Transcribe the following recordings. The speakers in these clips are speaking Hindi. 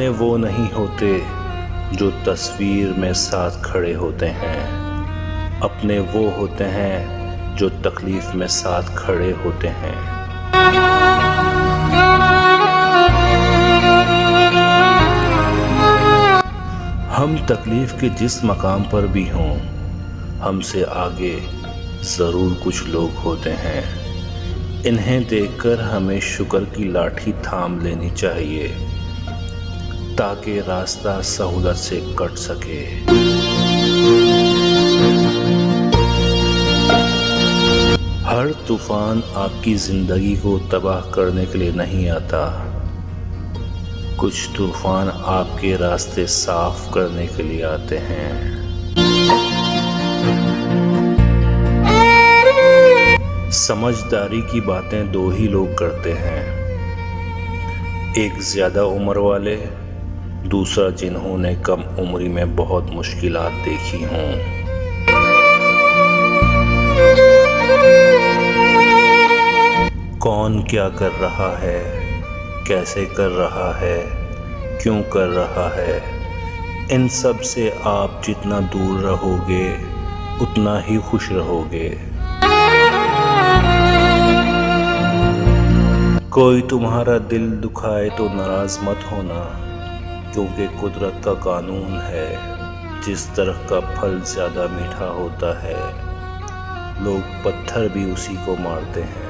अपने वो नहीं होते जो तस्वीर में साथ खड़े होते हैं, अपने वो होते हैं जो तकलीफ में साथ खड़े होते हैं। हम तकलीफ के जिस मकाम पर भी हों, हमसे आगे ज़रूर कुछ लोग होते हैं। इन्हें देखकर हमें शुक्र की लाठी थाम लेनी चाहिए ताकि रास्ता सहूलत से कट सके। हर तूफान आपकी ज़िंदगी को तबाह करने के लिए नहीं आता, कुछ तूफान आपके रास्ते साफ करने के लिए आते हैं। समझदारी की बातें दो ही लोग करते हैं, एक ज़्यादा उम्र वाले, दूसरा जिन्होंने कम उम्री में बहुत मुश्किलात देखी हों। कौन क्या कर रहा है, कैसे कर रहा है, क्यों कर रहा है, इन सब से आप जितना दूर रहोगे उतना ही खुश रहोगे। कोई तुम्हारा दिल दुखाए तो नाराज मत होना, क्योंकि कुदरत का कानून है, जिस तरह का फल ज़्यादा मीठा होता है, लोग पत्थर भी उसी को मारते हैं।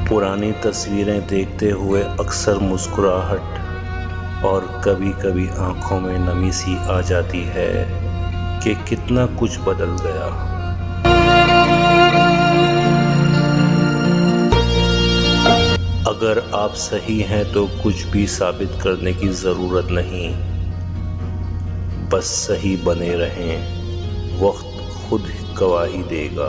पुरानी तस्वीरें देखते हुए अक्सर मुस्कुराहट और कभी कभी आंखों में नमी सी आ जाती है कि कितना कुछ बदल गया। अगर आप सही हैं तो कुछ भी साबित करने की ज़रूरत नहीं, बस सही बने रहें, वक्त खुद गवाही देगा।